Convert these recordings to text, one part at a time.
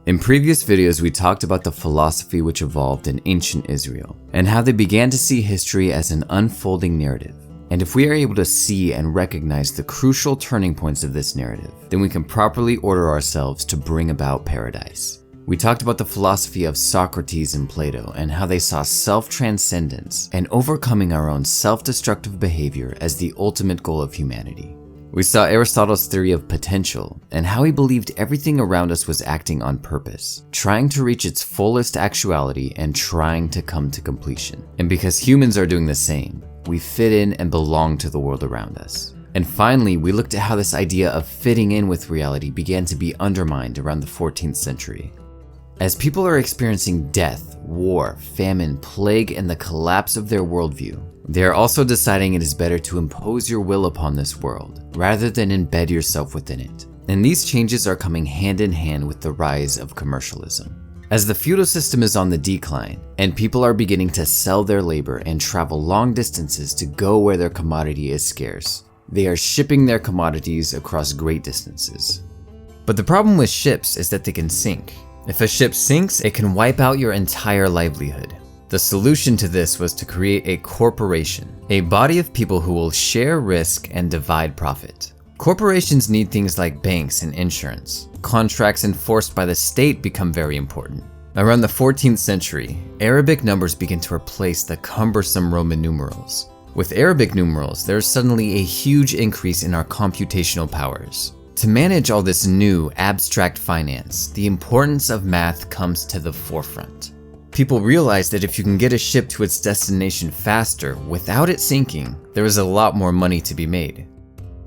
In previous videos, we talked about the philosophy which evolved in ancient Israel, and how they began to see history as an unfolding narrative. And if we are able to see and recognize the crucial turning points of this narrative, then we can properly order ourselves to bring about paradise. We talked about the philosophy of Socrates and Plato and how they saw self-transcendence and overcoming our own self-destructive behavior as the ultimate goal of humanity. We saw Aristotle's theory of potential and how he believed everything around us was acting on purpose, trying to reach its fullest actuality and trying to come to completion. And because humans are doing the same, we fit in and belong to the world around us. And finally, we looked at how this idea of fitting in with reality began to be undermined around the 14th century. As people are experiencing death, war, famine, plague, and the collapse of their worldview, they are also deciding it is better to impose your will upon this world, rather than embed yourself within it. And these changes are coming hand in hand with the rise of commercialism. As the feudal system is on the decline, and people are beginning to sell their labor and travel long distances to go where their commodity is scarce, they are shipping their commodities across great distances. But the problem with ships is that they can sink. If a ship sinks, it can wipe out your entire livelihood. The solution to this was to create a corporation, a body of people who will share risk and divide profit. Corporations need things like banks and insurance. Contracts enforced by the state become very important. Around the 14th century, Arabic numbers begin to replace the cumbersome Roman numerals. With Arabic numerals, there is suddenly a huge increase in our computational powers. To manage all this new, abstract finance, the importance of math comes to the forefront. People realize that if you can get a ship to its destination faster without it sinking, there is a lot more money to be made.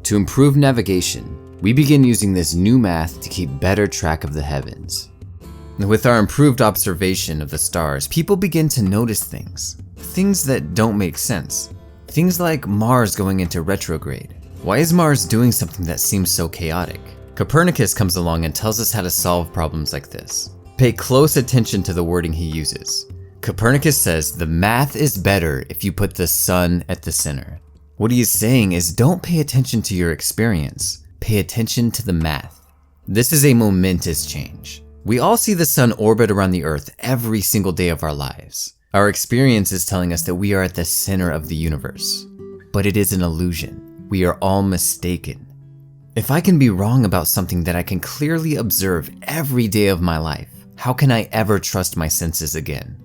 To improve navigation, we begin using this new math to keep better track of the heavens. With our improved observation of the stars, people begin to notice things that don't make sense. Things like Mars going into retrograde. Why is Mars doing something that seems so chaotic? Copernicus comes along and tells us how to solve problems like this. Pay close attention to the wording he uses. Copernicus says the math is better if you put the sun at the center. What he is saying is don't pay attention to your experience, pay attention to the math. This is a momentous change. We all see the sun orbit around the earth every single day of our lives. Our experience is telling us that we are at the center of the universe. But it is an illusion. We are all mistaken. If I can be wrong about something that I can clearly observe every day of my life, how can I ever trust my senses again?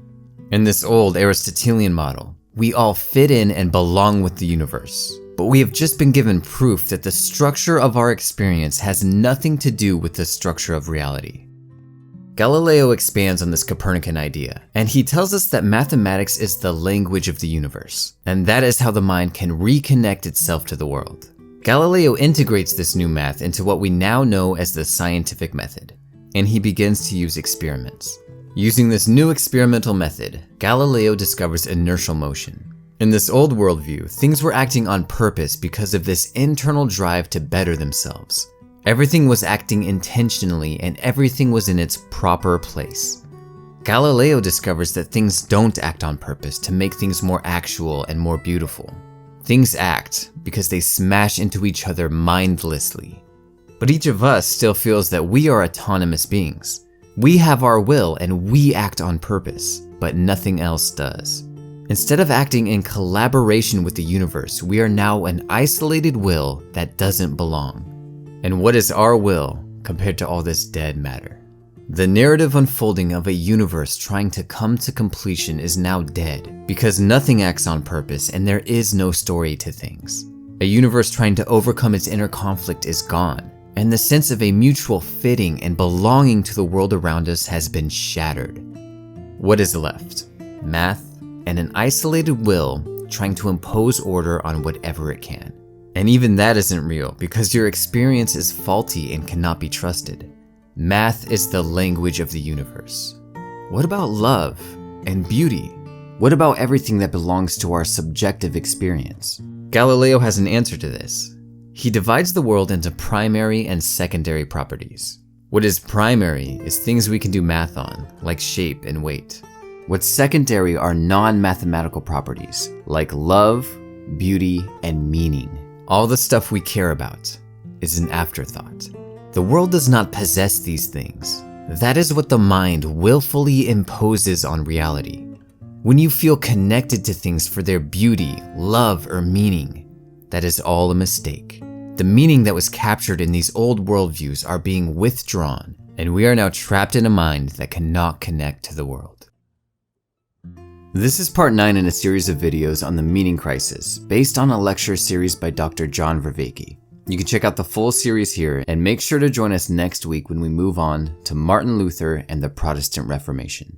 In this old Aristotelian model, we all fit in and belong with the universe. But we have just been given proof that the structure of our experience has nothing to do with the structure of reality. Galileo expands on this Copernican idea, and he tells us that mathematics is the language of the universe, and that is how the mind can reconnect itself to the world. Galileo integrates this new math into what we now know as the scientific method, and he begins to use experiments. Using this new experimental method, Galileo discovers inertial motion. In this old worldview, things were acting on purpose because of this internal drive to better themselves. Everything was acting intentionally and everything was in its proper place. Galileo discovers that things don't act on purpose to make things more actual and more beautiful. Things act because they smash into each other mindlessly. But each of us still feels that we are autonomous beings. We have our will and we act on purpose, but nothing else does. Instead of acting in collaboration with the universe, we are now an isolated will that doesn't belong. And what is our will compared to all this dead matter? The narrative unfolding of a universe trying to come to completion is now dead because nothing acts on purpose and there is no story to things. A universe trying to overcome its inner conflict is gone, and the sense of a mutual fitting and belonging to the world around us has been shattered. What is left? Math and an isolated will trying to impose order on whatever it can. And even that isn't real because your experience is faulty and cannot be trusted. Math is the language of the universe. What about love and beauty? What about everything that belongs to our subjective experience? Galileo has an answer to this. He divides the world into primary and secondary properties. What is primary is things we can do math on, like shape and weight. What's secondary are non-mathematical properties, like love, beauty, and meaning. All the stuff we care about is an afterthought. The world does not possess these things. That is what the mind willfully imposes on reality. When you feel connected to things for their beauty, love, or meaning, that is all a mistake. The meaning that was captured in these old worldviews are being withdrawn, and we are now trapped in a mind that cannot connect to the world. This is part 9 in a series of videos on the meaning crisis, based on a lecture series by Dr. John Vervaeke. You can check out the full series here, and make sure to join us next week when we move on to Martin Luther and the Protestant Reformation.